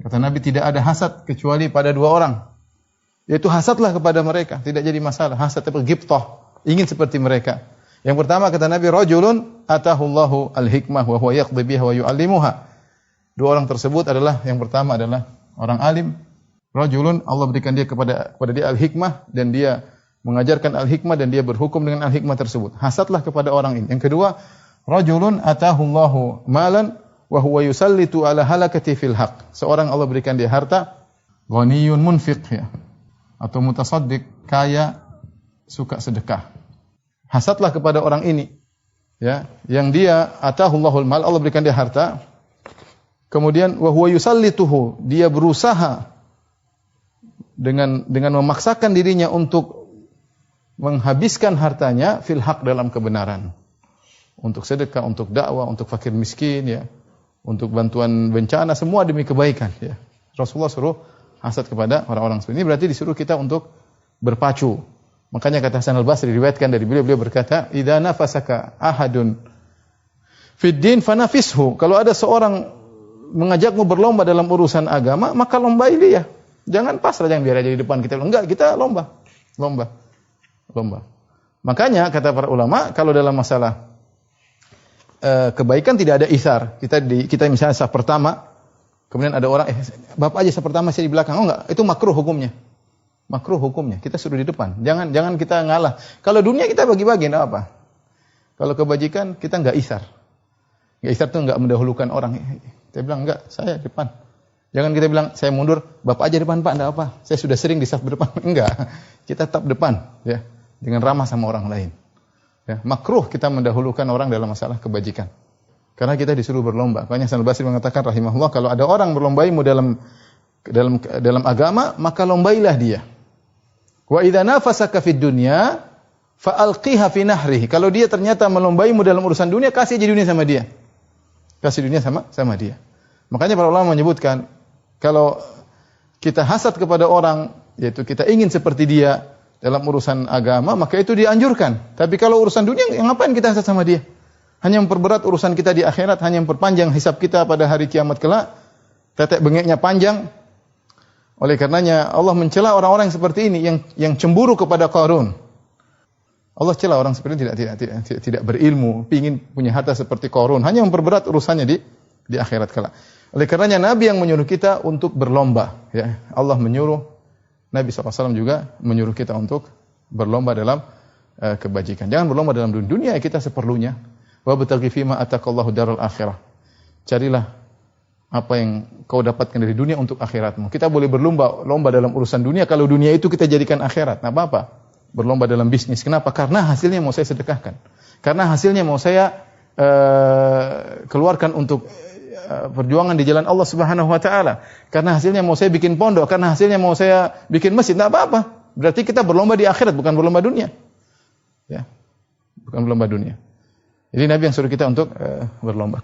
Kata Nabi, tidak ada hasad kecuali pada dua orang. Yaitu hasadlah kepada mereka, tidak jadi masalah. Hasad atau ghibthah, ingin seperti mereka. Yang pertama kata Nabi, rajulun atahullahu al-hikmah wa huwa yaqdi biha wa yu'allimuha. Dua orang tersebut adalah, yang pertama adalah orang alim. Rajulun, Allah berikan dia kepada dia al-hikmah, dan dia mengajarkan al-hikmah, dan dia berhukum dengan al-hikmah tersebut. Hasadlah kepada orang ini. Yang kedua, rajulun atahullahu malan wa huwa yusallitu ala halakati fil haqq. Seorang Allah berikan dia harta, ghaniyun munfiq, ya, atau mutasaddiq, kaya, suka sedekah. Hasadlah kepada orang ini, ya, yang dia atahullahul mal, Allah berikan dia harta, kemudian wa huwa yusallituhu, dia berusaha dengan memaksakan dirinya untuk menghabiskan hartanya fil haq, dalam kebenaran. Untuk sedekah, untuk dakwah, untuk fakir miskin, ya, untuk bantuan bencana, semua demi kebaikan, ya. Rasulullah suruh hasad kepada orang-orang seperti ini, berarti disuruh kita untuk berpacu. Makanya kata Hasan al-Basri, diriwayatkan dari beliau berkata, "Idza nafasaka ahadun fid din fanafishu." Kalau ada seorang mengajakmu berlomba dalam urusan agama, maka lombai dia. Jangan pasrah, jangan biar aja di depan kita. Enggak, kita lomba. Makanya kata para ulama, kalau dalam masalah kebaikan tidak ada ithar. Kita misalnya saf pertama, kemudian ada orang, bapak aja saf pertama, saya di belakang. Oh enggak, itu makruh hukumnya. Kita suruh di depan. Jangan kita ngalah. Kalau dunia kita bagi-bagi, enggak apa. Kalau kebajikan kita enggak ithar. Enggak ithar itu enggak mendahulukan orang. Kita bilang enggak, saya depan. Jangan kita bilang saya mundur, bapak aja depan Pak, enggak apa. Saya sudah sering di saf depan. Enggak. Kita tetap depan, ya. Dengan ramah sama orang lain. Ya, makruh kita mendahulukan orang dalam masalah kebajikan. Karena kita disuruh berlomba. Makanya Hasan al-Basri mengatakan rahimahullah, kalau ada orang berlombaimu dalam agama, maka lombailah dia. Wa idza nafasaka fid dunya fa alqiha fi nahrihi. Kalau dia ternyata melombaimu dalam urusan dunia, kasih aja dunia sama dia. Kasih dunia sama dia. Makanya para ulama menyebutkan, kalau kita hasad kepada orang, yaitu kita ingin seperti dia dalam urusan agama, maka itu dianjurkan. Tapi kalau urusan dunia, ngapain kita hasad sama dia? Hanya memperberat urusan kita di akhirat, hanya memperpanjang hisab kita pada hari kiamat kelak. Tetek bengeknya panjang. Oleh karenanya Allah mencela orang-orang yang seperti ini, yang cemburu kepada Qarun. Allah cela orang seperti ini, tidak berilmu, ingin punya harta seperti Qarun, hanya memperberat urusannya di akhirat kelak. Oleh karenanya Nabi yang menyuruh kita untuk berlomba, ya. Allah menyuruh, Nabi SAW juga menyuruh kita untuk berlomba dalam kebajikan. Jangan berlomba dalam dunia, kita seperlunya. Wa bataghi fima atakallahu daral akhirah. Carilah apa yang kau dapatkan dari dunia untuk akhiratmu. Kita boleh berlomba dalam urusan dunia, kalau dunia itu kita jadikan akhirat. Nah, apa? Berlomba dalam bisnis. Kenapa? Karena hasilnya mau saya sedekahkan. Karena hasilnya mau saya keluarkan untuk perjuangan di jalan Allah Subhanahu wa taala. Karena hasilnya mau saya bikin pondok, karena hasilnya mau saya bikin masjid. Enggak apa-apa. Berarti kita berlomba di akhirat, bukan berlomba dunia. Ya. Bukan berlomba dunia. Jadi Nabi yang suruh kita untuk berlomba.